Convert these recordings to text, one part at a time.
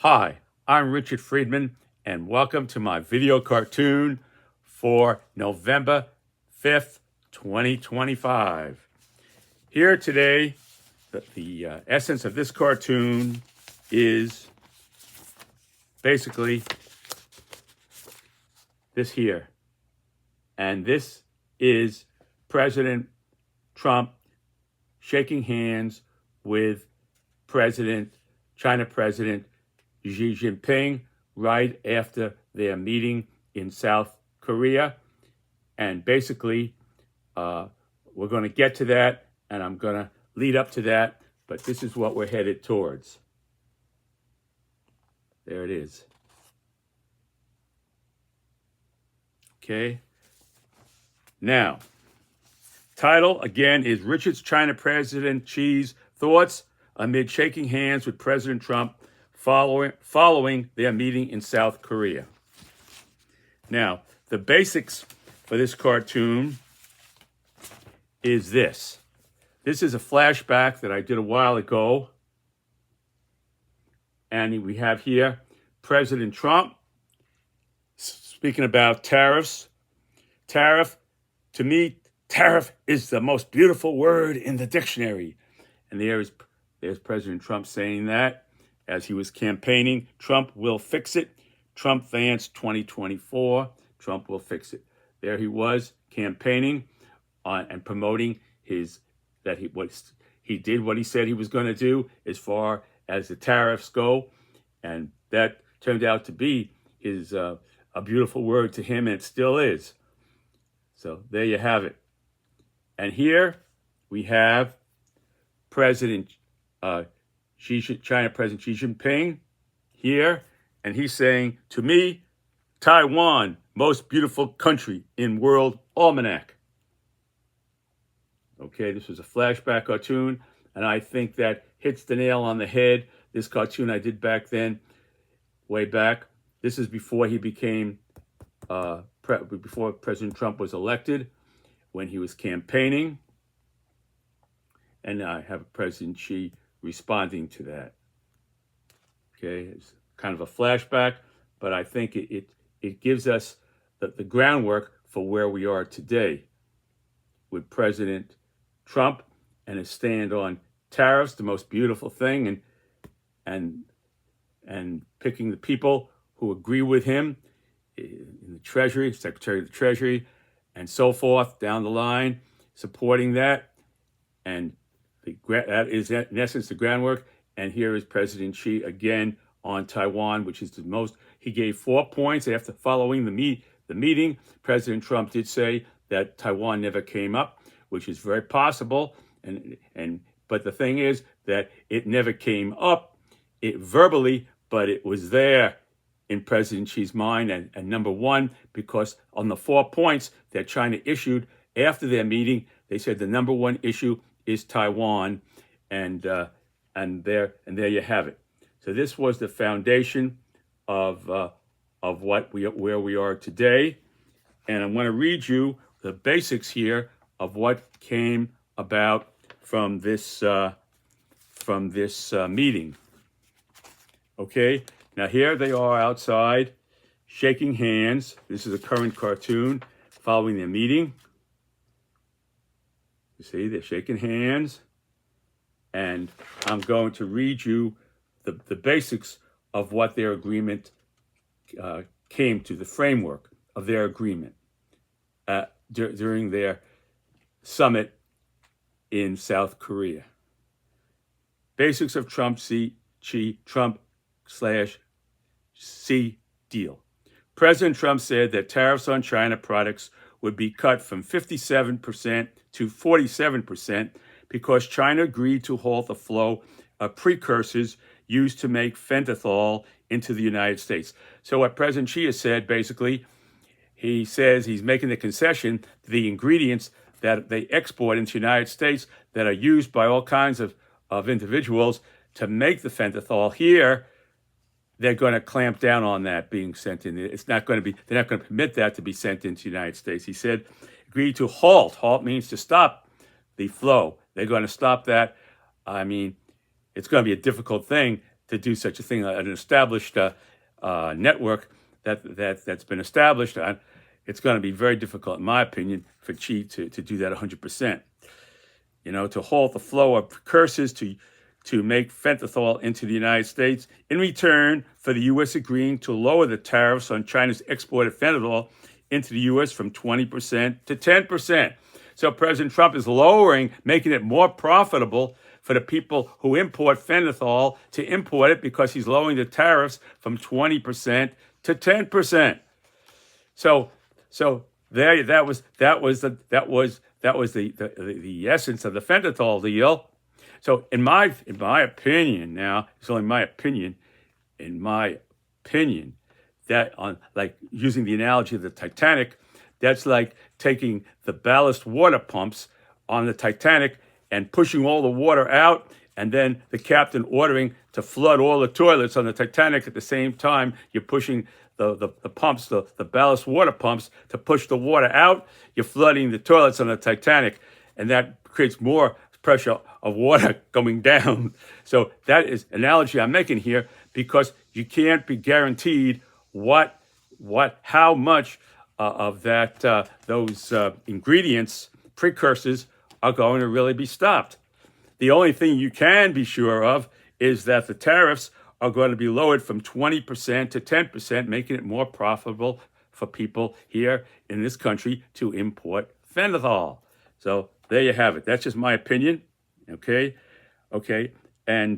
Hi, I'm Richard Friedman, and welcome to my video cartoon for November 5th, 2025. Here today, the essence of this cartoon is basically this here. And this is President Trump shaking hands with China President Xi Jinping right after their meeting in South Korea. And basically, we're going to get to that, and I'm going to lead up to that, but this is what we're headed towards. There it is. Okay. Now, title again is Richard's China President Xi's Thoughts Amid Shaking Hands with President Trump following their meeting in South Korea. Now, the basics for this cartoon is this. This is a flashback that I did a while ago. And we have here President Trump speaking about tariffs. To me, tariff is the most beautiful word in the dictionary. And there's President Trump saying that as he was campaigning. Trump will fix it. Trump Vance 2024. Trump will fix it. There he was campaigning and promoting he did what he said he was going to do as far as the tariffs go. And that turned out to be a beautiful word to him, and it still is. So there you have it. And here we have China President Xi Jinping here, and he's saying, to me, Taiwan, most beautiful country in World Almanac. Okay, this was a flashback cartoon, and I think that hits the nail on the head. This cartoon I did back then, way back. This is before he became, before President Trump was elected, when he was campaigning. And I have President Xi responding to that. Okay, it's kind of a flashback, but I think it gives us the groundwork for where we are today with President Trump and his stand on tariffs, the most beautiful thing, and picking the people who agree with him in the Treasury, Secretary of the Treasury, and so forth down the line, supporting that. And that is, in essence, the groundwork. And here is President Xi again on Taiwan, which is the most. He gave 4 points after following the meeting. President Trump did say that Taiwan never came up, which is very possible. But the thing is that it never came up verbally, but it was there in President Xi's mind. And number one, because on the 4 points that China issued after their meeting, they said the number one issue is Taiwan, and there you have it. So this was the foundation of where we are today, and I'm going to read you the basics here of what came about from this meeting. Okay, now here they are outside, shaking hands. This is a current cartoon following their meeting. You see, they're shaking hands. And I'm going to read you the basics of what their agreement came to, the framework of their agreement during their summit in South Korea. Basics of Trump/Xi deal. President Trump said that tariffs on China products would be cut from 57% to 47% because China agreed to halt the flow of precursors used to make fentanyl into the United States. So what President Xi has said, basically, he says he's making the concession to the ingredients that they export into the United States that are used by all kinds of individuals to make the fentanyl here. They're going to clamp down on that being sent in. They're not going to permit that to be sent into the United States. He said, agreed to halt. Halt means to stop the flow. They're going to stop that. I mean, it's going to be a difficult thing to do such a thing. An established network that's been established. It's going to be very difficult, in my opinion, for Xi to do that 100%. To halt the flow of precursors to make fentanyl into the United States in return for the U.S. agreeing to lower the tariffs on China's exported fentanyl into the U.S. from 20% to 10%. So President Trump is making it more profitable for the people who import fentanyl to import it because he's lowering the tariffs from 20% to 10%. So there, that was the essence of the fentanyl deal. So in my opinion, now it's only my opinion. In my opinion, that like using the analogy of the Titanic, that's like taking the ballast water pumps on the Titanic and pushing all the water out, and then the captain ordering to flood all the toilets on the Titanic at the same time. You're pushing the pumps, the ballast water pumps, to push the water out. You're flooding the toilets on the Titanic, and that creates more pressure of water going down. So that is an analogy I'm making here, because you can't be guaranteed how much of that those ingredients, precursors, are going to really be stopped. The only thing you can be sure of is that the tariffs are going to be lowered from 20% to 10%, making it more profitable for people here in this country to import fentanyl. So there you have it. That's just my opinion. Okay. And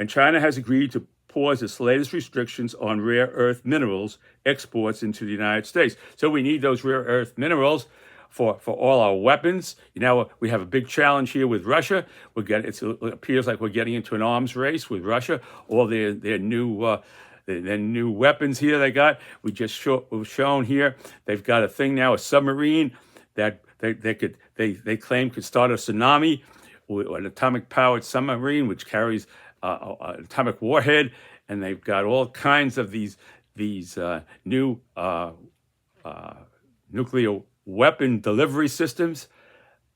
China has agreed to pause its latest restrictions on rare earth minerals exports into the United States. So we need those rare earth minerals for all our weapons. We have a big challenge here with Russia. It appears like we're getting into an arms race with Russia. All their new weapons here they got. We just was shown here. They've got a thing now, a submarine that they claim could start a tsunami, an atomic-powered submarine which carries an atomic warhead, and they've got all kinds of these new nuclear weapon delivery systems.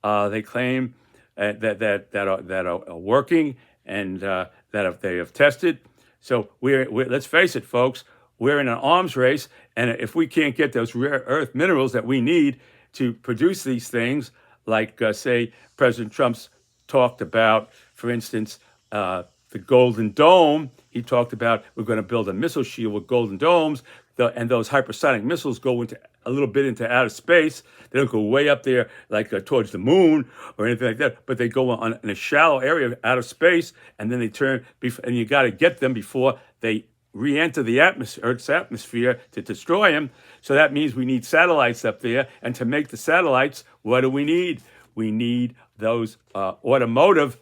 They claim that are working and that they have tested. So let's face it, folks. We're in an arms race, and if we can't get those rare earth minerals that we need to produce these things, like say President Trump's talked about, for instance, the Golden Dome. He talked about we're going to build a missile shield with golden domes, and those hypersonic missiles go a little bit into outer space. They don't go way up there like towards the moon or anything like that, but they go in a shallow area of outer space, and then they turn. And you got to get them before they re-enter the Earth's atmosphere to destroy them. So that means we need satellites up there, and to make the satellites, what do we need? We need those automotive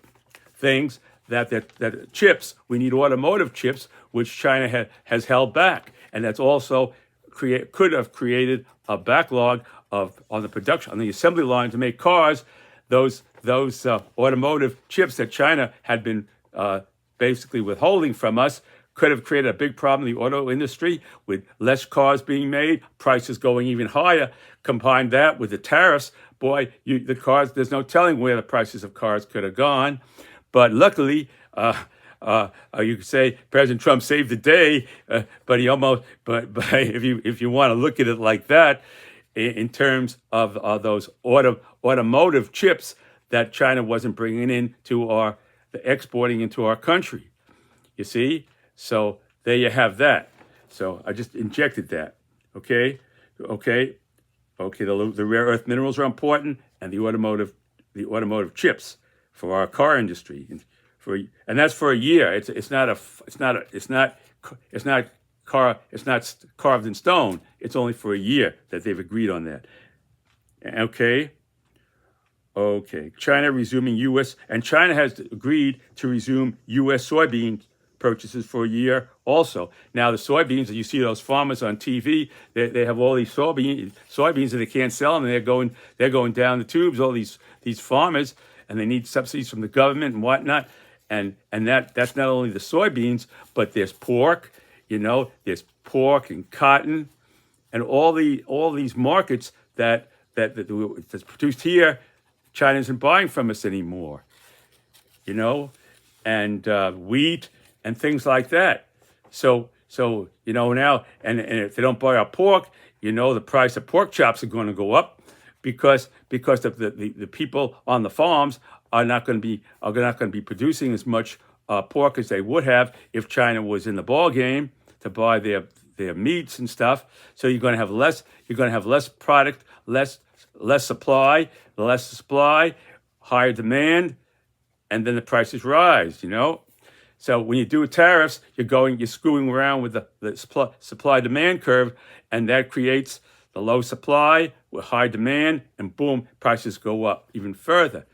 things. That chips, we need automotive chips, which China has held back, and that's also could have created a backlog on the production, on the assembly line to make cars. Those automotive chips that China had been basically withholding from us could have created a big problem in the auto industry, with less cars being made, prices going even higher. Combine that with the tariffs, boy, the cars, there's no telling where the prices of cars could have gone. But luckily, you could say President Trump saved the day, but he almost. But if you want to look at it like that, in terms of those automotive chips that China wasn't bringing exporting into our country, you see. So there you have that. So I just injected that. Okay. The rare earth minerals are important, and the automotive chips for our car industry, and that's for a year. It's not carved in stone. It's only for a year that they've agreed on that. Okay. China resuming China has agreed to resume U.S. soybean purchases for a year also. Now the soybeans, you see those farmers on TV, they have all these soybeans and they can't sell them, and they're going down the tubes, all these farmers, and they need subsidies from the government and whatnot. And that's not only the soybeans, but there's pork, there's pork and cotton, and all these markets that's produced here, China isn't buying from us anymore, and wheat and things like that. So now, and if they don't buy our pork, the price of pork chops are going to go up because of the people on the farms are not going to be producing as much pork as they would have if China was in the ball game to buy their meats and stuff. So you're going to have less product, less supply, higher demand, and then the prices rise. So when you do tariffs, you're screwing around with the supply demand curve, and that creates the low supply with high demand, and boom, prices go up even further.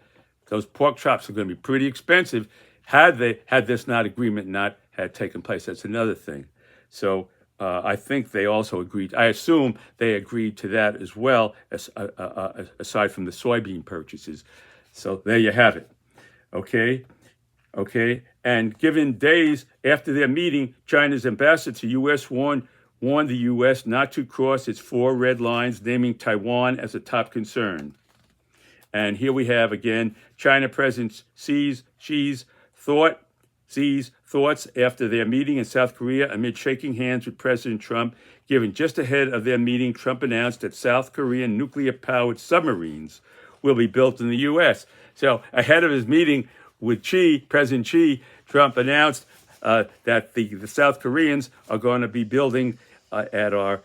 Those pork chops are going to be pretty expensive had this agreement not had taken place. That's another thing. So I think they also agreed. I assume they agreed to that as well, aside from the soybean purchases. So there you have it. Okay. And given days after their meeting, China's ambassador to U.S. warned the U.S. not to cross its 4 red lines, naming Taiwan as a top concern. And here we have again China President Xi's thoughts after their meeting in South Korea amid shaking hands with President Trump. Given just ahead of their meeting, Trump announced that South Korean nuclear-powered submarines will be built in the U.S. So ahead of his meeting with President Xi, Trump announced that the South Koreans are going to be building at our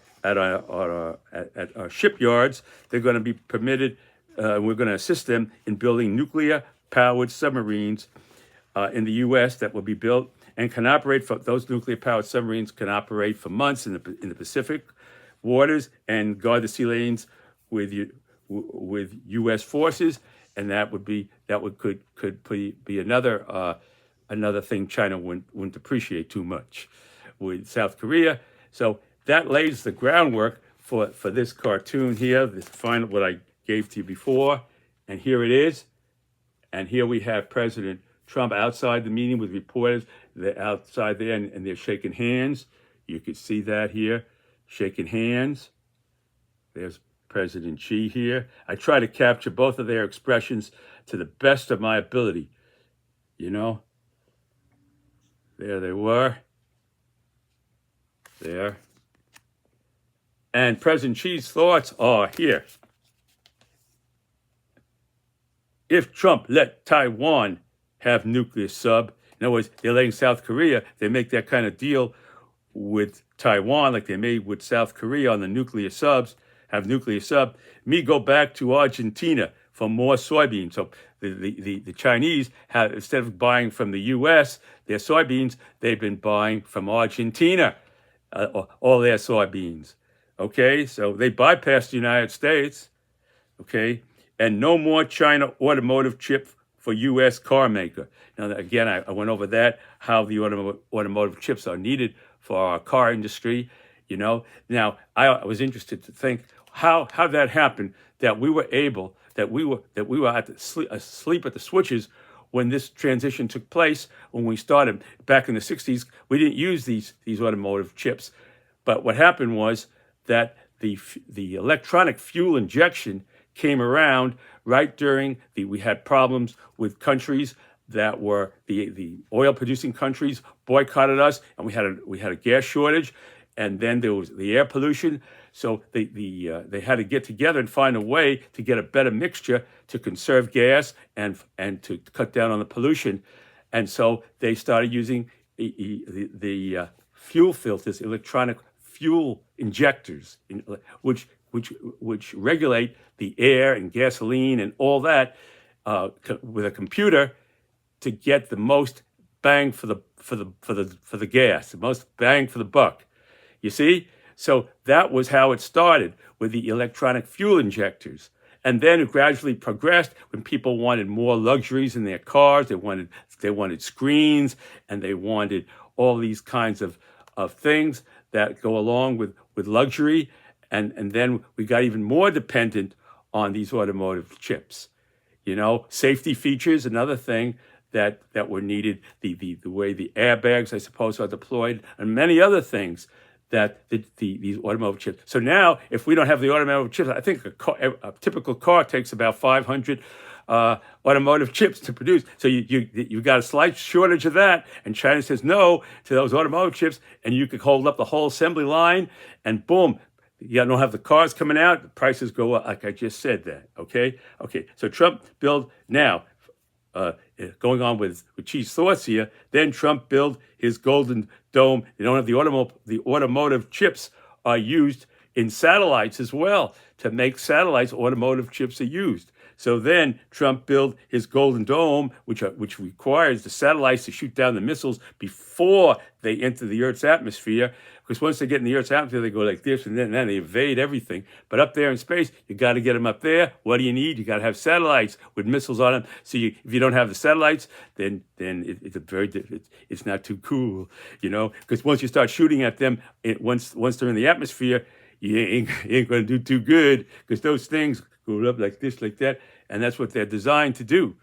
shipyards. They're going to be permitted. We're going to assist them in building nuclear-powered submarines in the U.S. that will be built and can operate for those nuclear-powered submarines can operate for months in the Pacific waters and guard the sea lanes with U.S. forces, and could be another thing China wouldn't appreciate too much with South Korea. So that lays the groundwork for this cartoon here. This final what I gave to you before, and here it is. And here we have President Trump outside the meeting with reporters. They're outside there and they're shaking hands. You can see that here, shaking hands. There's President Xi here. I try to capture both of their expressions to the best of my ability. There they were. There. And President Xi's thoughts are here. If Trump let Taiwan have nuclear sub, in other words, they're letting South Korea, they make that kind of deal with Taiwan like they made with South Korea on the nuclear subs, have nuclear sub, me go back to Argentina for more soybeans. So the Chinese have, instead of buying from the U.S., their soybeans, they've been buying from Argentina, all their soybeans. Okay, so they bypassed the United States. Okay, and no more China automotive chip for U.S. car maker. Now, again, I went over that, how the automotive chips are needed for our car industry. Now, I was interested to think how that happened, that we were asleep at the switches when this transition took place. When we started back in the 60s, we didn't use these automotive chips. But what happened was that the electronic fuel injection came around right during we had problems with countries that were the oil producing countries boycotted us, and we had a gas shortage, and then there was the air pollution. So they had to get together and find a way to get a better mixture to conserve gas and to cut down on the pollution. And so they started using the fuel filters, electronic fuel injectors, which regulate the air and gasoline and all that with a computer to get the most bang for the gas, the most bang for the buck. You see? So that was how it started, with the electronic fuel injectors. And then it gradually progressed when people wanted more luxuries in their cars. They wanted screens, and they wanted all these kinds of things that go along with luxury. And then we got even more dependent on these automotive chips. Safety features, another thing that were needed, the way the airbags, I suppose, are deployed, and many other things that these automotive chips. So now, if we don't have the automotive chips, I think a typical car takes about 500 automotive chips to produce. So you got a slight shortage of that, and China says no to those automotive chips, and you could hold up the whole assembly line, and boom, you don't have the cars coming out, the prices go up, like I just said that, okay? Okay, so Trump build now, going on with Chi's thoughts here, then Trump build his Golden Dome. They don't have the automotive chips are used in satellites as well. To make satellites, automotive chips are used. So then Trump built his Golden Dome, which requires the satellites to shoot down the missiles before they enter the Earth's atmosphere. Because once they get in the Earth's atmosphere, they go like this, and then they evade everything. But up there in space, you got to get them up there. What do you need? You got to have satellites with missiles on them. So if you don't have the satellites, then it's not too cool, Because once you start shooting at them, once they're in the atmosphere, you ain't going to do too good, because those things go up like this, like that, and that's what they're designed to do,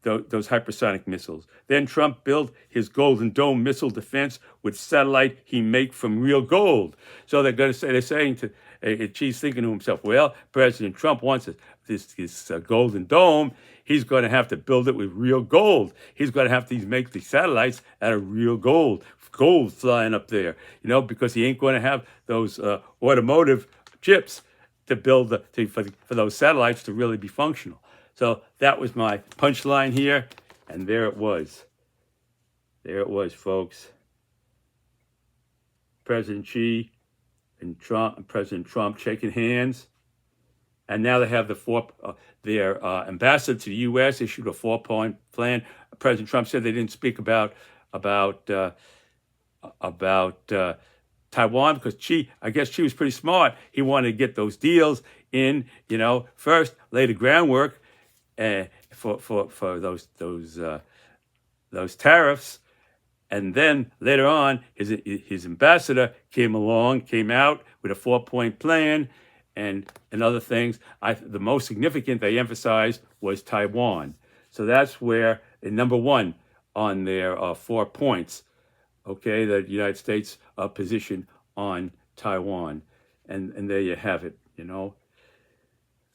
those hypersonic missiles. Then Trump built his Golden Dome missile defense with satellite he make from real gold. So they're saying to, Xi's thinking to himself, well, President Trump wants this Golden Dome. He's going to have to build it with real gold. He's going to have to make the satellites out of real gold flying up there, because he ain't going to have those automotive chips to build for those satellites to really be functional. So that was my punchline here, and there it was. There it was, folks. President Xi and President Trump shaking hands, and now they have their ambassador to the U.S. issued a 4-point plan. President Trump said they didn't speak about Taiwan, because I guess Xi was pretty smart. He wanted to get those deals in, first lay the groundwork for those tariffs, and then later on his ambassador came out with a 4-point plan and other things. The most significant they emphasized was Taiwan. So that's where number one on their 4 points. Okay, the United States position on Taiwan, and there you have it.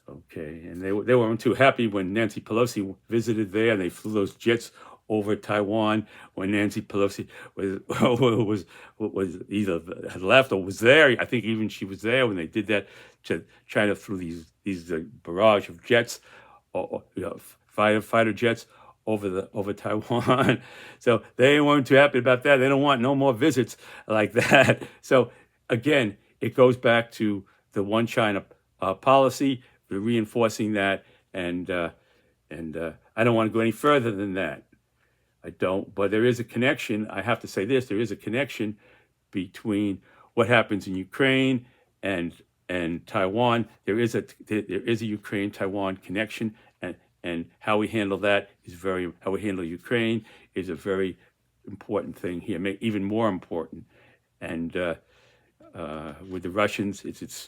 Okay, and they weren't too happy when Nancy Pelosi visited there, and they flew those jets over Taiwan when Nancy Pelosi was either had left or was there. I think even she was there when they did that. China flew these barrage of jets, or fighter jets over Taiwan. So they weren't too happy about that. They don't want no more visits like that. So again, it goes back to the one China policy, reinforcing that, and I don't want to go any further than that. I don't, but there is a connection. I have to say this: there is a connection between what happens in Ukraine and Taiwan. There is a Ukraine-Taiwan connection, and how we handle that how we handle Ukraine is a very important thing here, even more important. And with the Russians, it's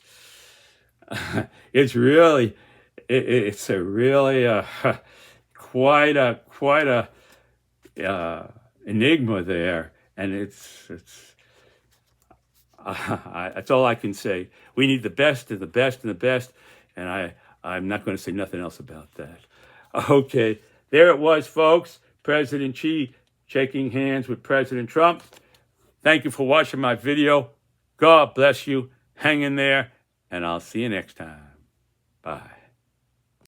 really quite a enigma there, and it's that's all I can say. We need the best and the best and the best, and I'm not going to say nothing else about that. Okay, there it was, folks. President Xi shaking hands with President Trump. Thank you for watching my video. God bless you. Hang in there, and I'll see you next time. Bye.